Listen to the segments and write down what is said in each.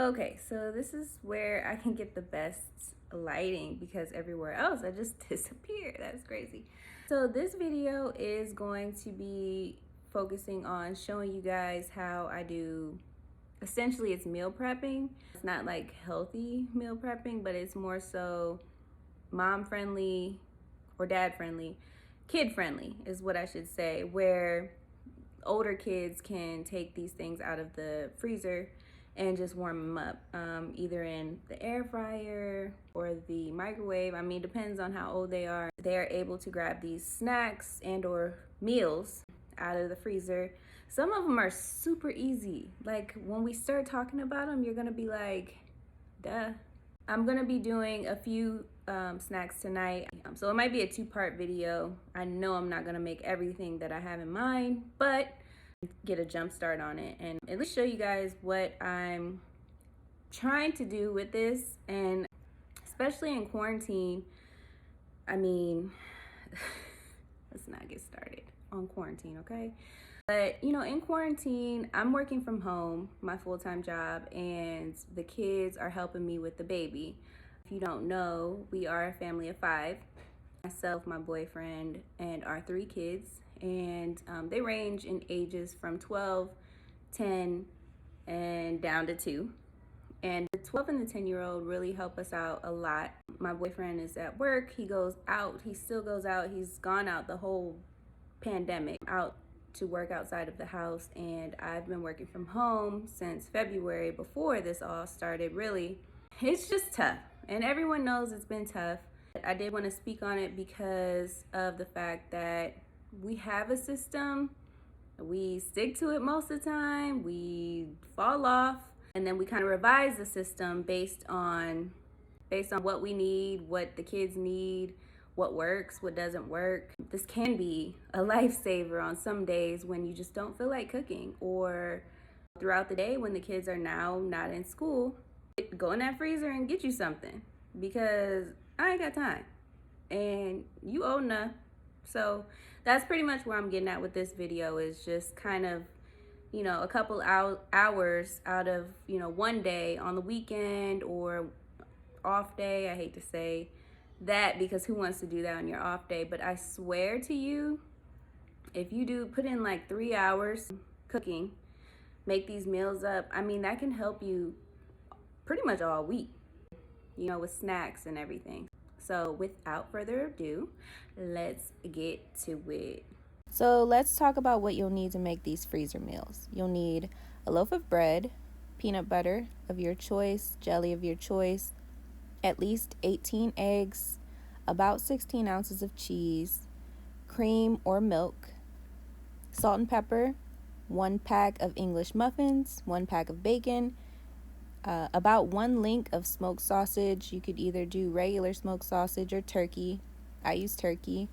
Okay, so this is where I can get the best lighting because everywhere else I just disappear. That's crazy. So this video is going to be focusing on showing you guys how I do, essentially it's meal prepping. It's not like healthy meal prepping, but it's more so mom friendly or dad friendly, kid friendly is what I should say, where older kids can take these things out of the freezer and just warm them up, either in the air fryer or the microwave. I mean, depends on how old they are. They are able to grab these snacks and or meals out of the freezer. Some of them are super easy. Like when we start talking about them, you're gonna be like, duh. I'm gonna be doing a few snacks tonight. So it might be a two-part video. I know I'm not gonna make everything that I have in mind, but get a jump start on it and at least show you guys what I'm trying to do with this. And especially in quarantine, I mean, let's not get started on quarantine, okay? But you know, in quarantine, I'm working from home, my full-time job, and the kids are helping me with the baby. If you don't know, we are a family of 5. Myself, my boyfriend, and our 3 kids. And they range in ages from 12, 10, and down to 2. And the 12 and the 10-year-old really help us out a lot. My boyfriend is at work. He goes out. He still goes out. He's gone out the whole pandemic, out to work outside of the house. And I've been working from home since February before this all started. Really, it's just tough. And everyone knows it's been tough. I did want to speak on it because of the fact that we have a system, we stick to it most of the time, we fall off, and then we kind of revise the system based on what we need, what the kids need, what works, what doesn't work. This can be a lifesaver on some days when you just don't feel like cooking, or throughout the day when the kids are now not in school. Go in that freezer and get you something because I ain't got time and you old enough. So that's pretty much where I'm getting at with this video, is just kind of, you know, a couple hours out of, you know, one day on the weekend or off day. I hate to say that because who wants to do that on your off day? But I swear to you, if you do put in like 3 hours cooking, make these meals up, I mean, that can help you pretty much all week, you know, with snacks and everything. So without further ado, let's get to it. So let's talk about what you'll need to make these freezer meals. You'll need a loaf of bread, peanut butter of your choice, jelly of your choice, at least 18 eggs, about 16 ounces of cheese, cream or milk, salt and pepper, 1 pack of English muffins, 1 pack of bacon, about 1 link of smoked sausage. You could either do regular smoked sausage or turkey. I use turkey.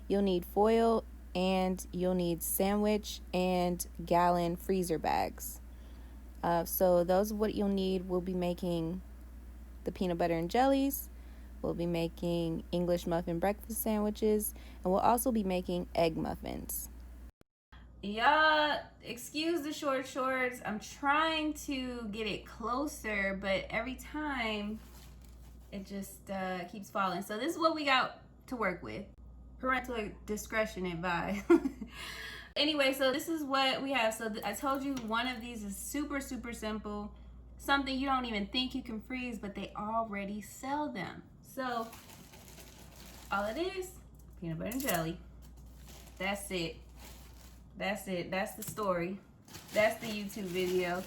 You'll need foil, and you'll need sandwich and gallon freezer bags. So those are what you'll need. We'll be making the peanut butter and jellies. We'll be making English muffin breakfast sandwiches, and we'll also be making egg muffins. Y'all, excuse the short shorts. I'm trying to get it closer, but every time it just keeps falling. So this is what we got to work with. Parental discretion advised. Anyway, so this is what we have. So I told you one of these is super, super simple. Something you don't even think you can freeze, but they already sell them. So all it is, peanut butter and jelly. That's it. That's it. That's the story. That's the YouTube video.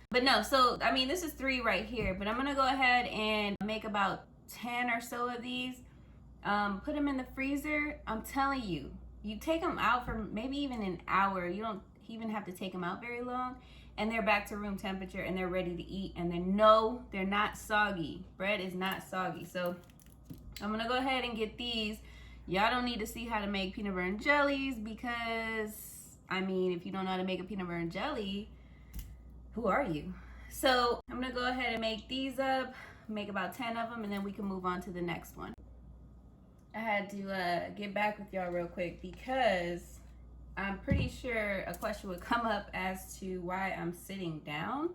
But no, so I mean, this is 3 right here, but I'm gonna go ahead and make about 10 or so of these. Put them in the freezer. I'm telling you, you take them out for maybe even an hour. You don't even have to take them out very long, and they're back to room temperature and they're ready to eat. And they're not soggy. Bread is not soggy. So I'm gonna go ahead and get these. Y'all don't need to see how to make peanut butter and jellies because, I mean, if you don't know how to make a peanut butter and jelly, who are you? So I'm gonna go ahead and make these up, make about 10 of them, and then we can move on to the next one. I had to get back with y'all real quick because I'm pretty sure a question would come up as to why I'm sitting down.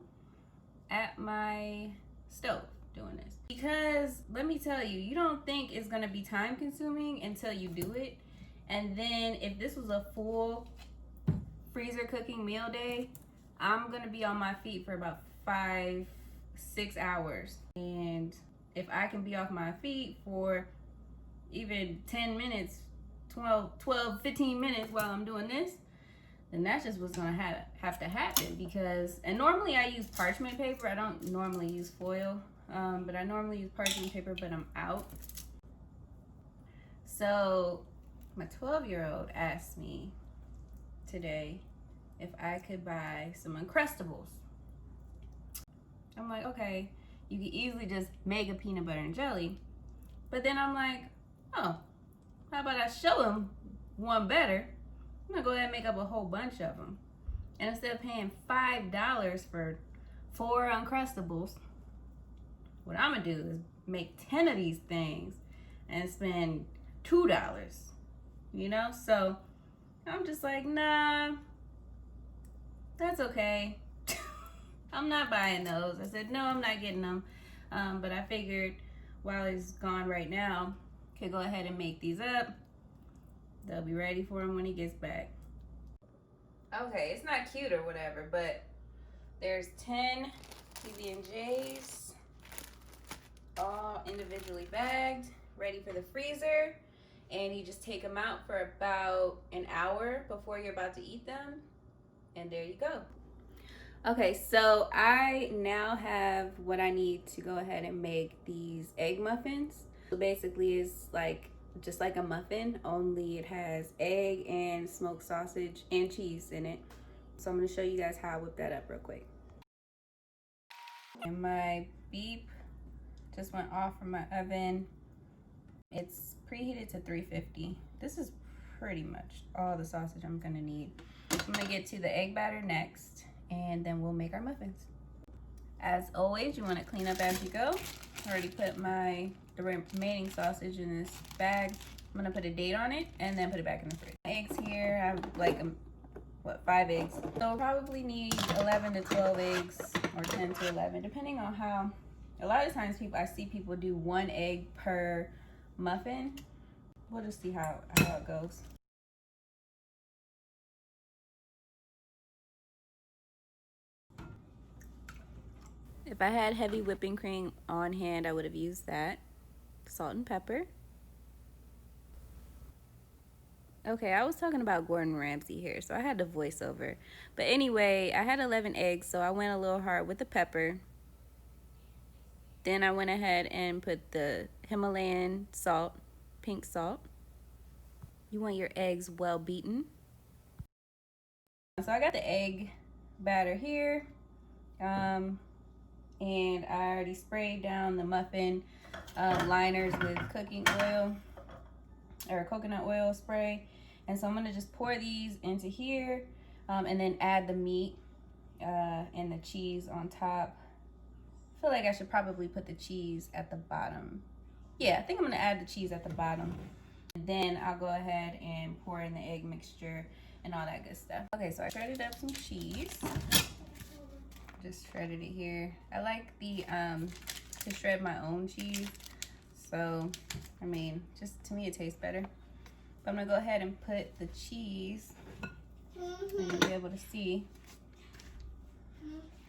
at my stove doing this. Because let me tell you, you don't think it's gonna be time consuming until you do it. And then if this was a full freezer cooking meal day, I'm gonna be on my feet for about 5-6 hours. And if I can be off my feet for even 10 minutes, 15 minutes while I'm doing this, then that's just what's gonna have to happen. Because, and normally I use parchment paper. I don't normally use foil, but I normally use parchment paper, but I'm out. So my 12-year-old asked me today if I could buy some Uncrustables. I'm like, okay, you could easily just make a peanut butter and jelly. But then I'm like, oh, how about I show him one better? I'm gonna go ahead and make up a whole bunch of them. And instead of paying $5 for 4 Uncrustables, what I'm gonna do is make 10 of these things and spend $2, you know? So I'm just like, nah, that's okay. I'm not buying those. I said, no, I'm not getting them. But I figured while he's gone right now, I could go ahead and make these up. They'll be ready for him when he gets back. Okay, it's not cute or whatever, but there's 10 PB&Js, all individually bagged, ready for the freezer. And you just take them out for about an hour before you're about to eat them. And there you go. Okay, so I now have what I need to go ahead and make these egg muffins. So basically it's like just like a muffin, only it has egg and smoked sausage and cheese in it. So I'm gonna show you guys how I whip that up real quick. And my beep just went off from my oven. It's preheated to 350. This is pretty much all the sausage I'm gonna need. I'm gonna get to the egg batter next, and then we'll make our muffins. As always, you wanna clean up as you go. I already put the remaining sausage in this bag. I'm gonna put a date on it and then put it back in the fridge. Eggs here, I have like, 5 eggs. So I'll probably need 11 to 12 eggs, or 10 to 11, depending on how, a lot of times I see people do 1 egg per muffin. We'll just see how it goes. If I had heavy whipping cream on hand, I would have used that. Salt and pepper. Okay, I was talking about Gordon Ramsay here, so I had to voice over. But anyway, I had 11 eggs, so I went a little hard with the pepper. Then I went ahead and put the Himalayan salt, pink salt. You want your eggs well beaten. So I got the egg batter here. And I already sprayed down the muffin liners with cooking oil or coconut oil spray. And so I'm gonna just pour these into here and then add the meat and the cheese on top. I feel like I should probably put the cheese at the bottom. Yeah, I think I'm gonna add the cheese at the bottom. And then I'll go ahead and pour in the egg mixture and all that good stuff. Okay, so I shredded up some cheese. Just shredded it here. I like to shred my own cheese. So, I mean, just to me it tastes better. But I'm gonna go ahead and put the cheese. And you'll be able to see.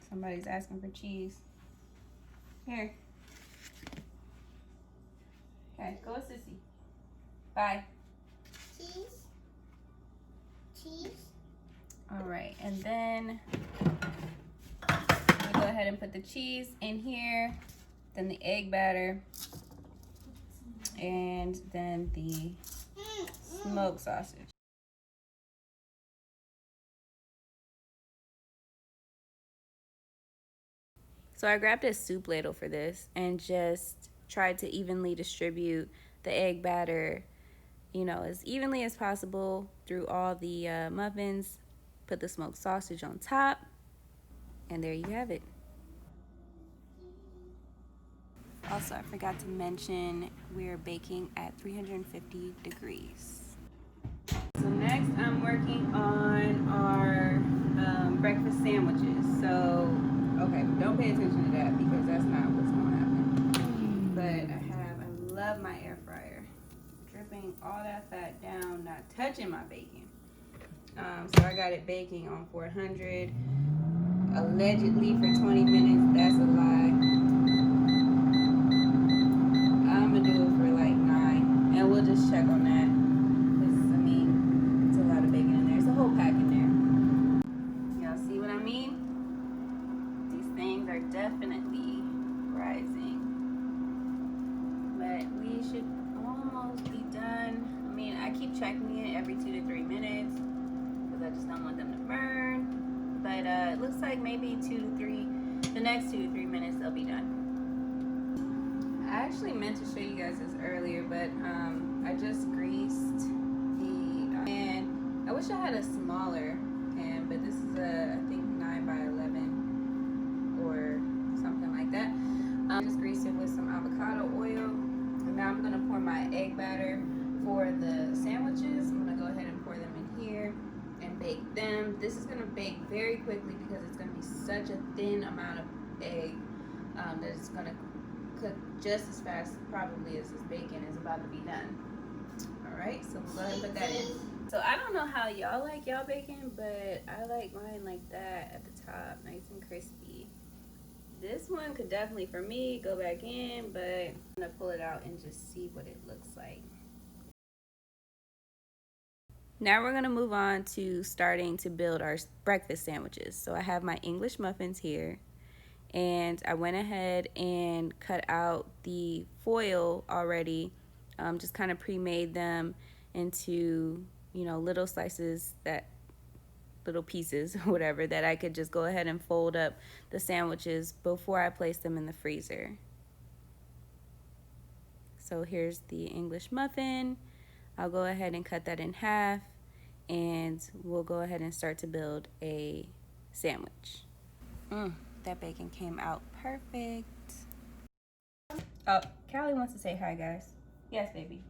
Somebody's asking for cheese. Here. Okay, go with Sissy. Bye. Cheese. Cheese. All right, and then I'm gonna go ahead and put the cheese in here, then the egg batter, and then the smoked sausage. So I grabbed a soup ladle for this and just tried to evenly distribute the egg batter, you know, as evenly as possible through all the muffins. Put the smoked sausage on top, and there you have it. Also, I forgot to mention we're baking at 350 degrees. So next I'm working on our breakfast sandwiches. So, Okay, don't pay attention to that because that's not what's gonna happen. But I love my air fryer. Dripping all that fat down, not touching my bacon. So I got it baking on 400, allegedly for 20 minutes. That's a lie. I'm gonna do it for like 9, and we'll just check on that. Cause I mean, it's a lot of bacon in there. It's a whole pack in there. Y'all see what I mean? These things are definitely rising, but we should almost be done. I mean, I keep checking it every 2 to 3 minutes because I just don't want them to burn. But it looks like maybe the next 2 to 3 minutes they'll be done. I actually meant to show you guys this earlier, but I just greased and I wish I had a smaller pan, but this is I think 9 by 11 or something like that. I just greased it with some avocado oil, and now I'm gonna pour my egg batter for the sandwiches. I'm gonna go ahead and pour them in here and bake them. This is gonna bake very quickly because it's gonna be such a thin amount of egg that it's gonna cook just as fast probably as this bacon is about to be done. All right, so we'll go ahead and put that in. So I don't know how y'all like y'all bacon, but I like mine like that at the top, nice and crispy. This one could definitely, for me, go back in, but I'm gonna pull it out and just see what it looks like. Now we're gonna move on to starting to build our breakfast sandwiches. So I have my English muffins here, and I went ahead and cut out the foil already, just kind of pre-made them into, you know, little slices, little pieces, whatever, that I could just go ahead and fold up the sandwiches before I place them in the freezer. So here's the English muffin. I'll go ahead and cut that in half, and we'll go ahead and start to build a sandwich. That bacon came out perfect. Oh, Callie wants to say hi, guys. Yes, baby.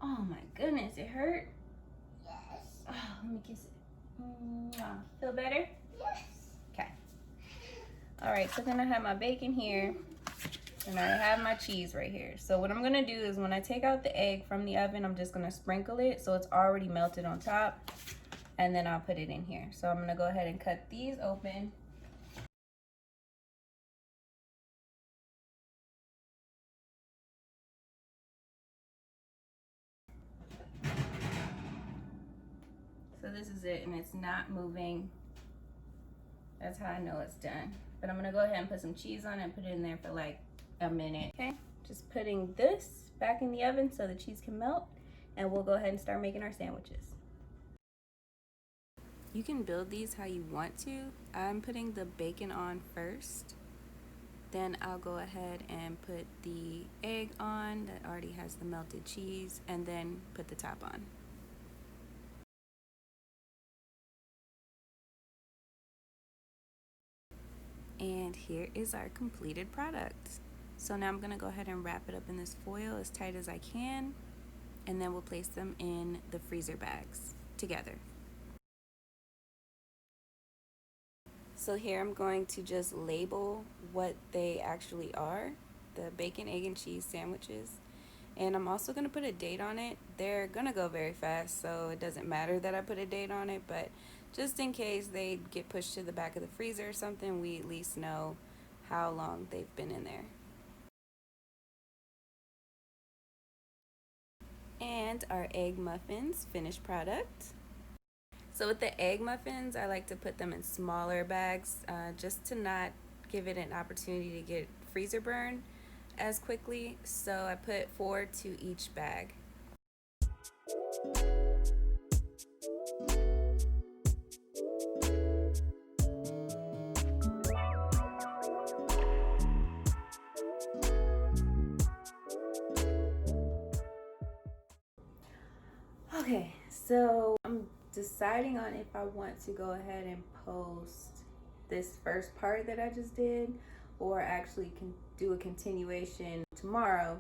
Oh my goodness, it hurt? Yes. Oh, let me kiss it. Feel better? Yes. Okay. All right, so then I have my bacon here, and I have my cheese right here. So what I'm gonna do is when I take out the egg from the oven, I'm just gonna sprinkle it so it's already melted on top, and then I'll put it in here. So I'm gonna go ahead and cut these open. So this is it, and it's not moving. That's how I know it's done. But I'm gonna go ahead and put some cheese on it and put it in there for like a minute. Okay, just putting this back in the oven so the cheese can melt, and we'll go ahead and start making our sandwiches. You can build these how you want to. I'm putting the bacon on first. Then I'll go ahead and put the egg on that already has the melted cheese, and then put the top on. And here is our completed product. So now I'm gonna go ahead and wrap it up in this foil as tight as I can, and then we'll place them in the freezer bags together. So here I'm going to just label what they actually are, the bacon, egg, and cheese sandwiches. And I'm also gonna put a date on it. They're gonna go very fast, so it doesn't matter that I put a date on it, but just in case they get pushed to the back of the freezer or something, we at least know how long they've been in there. And our egg muffins, finished product. So with the egg muffins, I like to put them in smaller bags just to not give it an opportunity to get freezer burn as quickly. So I put 4 to each bag. Okay, so I'm deciding on if I want to go ahead and post this first part that I just did, or actually can do a continuation tomorrow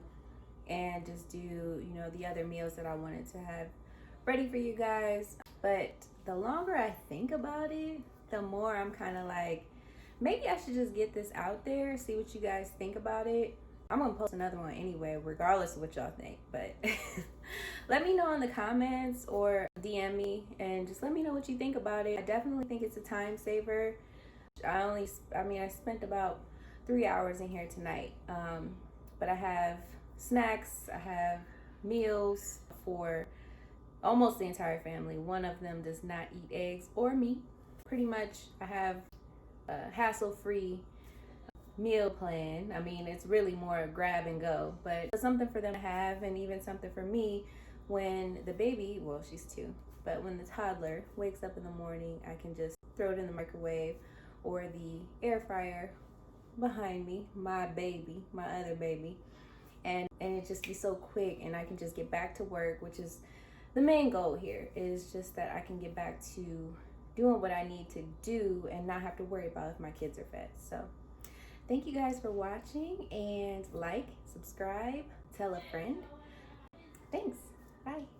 and just do, you know, the other meals that I wanted to have ready for you guys. But the longer I think about it, the more I'm kind of like, maybe I should just get this out there, see what you guys think about it. I'm gonna post another one anyway, regardless of what y'all think. But let me know in the comments or DM me and just let me know what you think about it. I definitely think it's a time saver. I spent about 3 hours in here tonight. But I have snacks, I have meals for almost the entire family. One of them does not eat eggs or meat. Pretty much I have a hassle-free meal plan. I mean, it's really more grab and go, but it's something for them to have, and even something for me when the baby, well, she's 2, but when the toddler wakes up in the morning, I can just throw it in the microwave or the air fryer behind me, my baby, my other baby, and it just be so quick, and I can just get back to work, which is the main goal here, is just that I can get back to doing what I need to do and not have to worry about if my kids are fed. So thank you guys for watching, and like, subscribe, tell a friend. Thanks. Bye.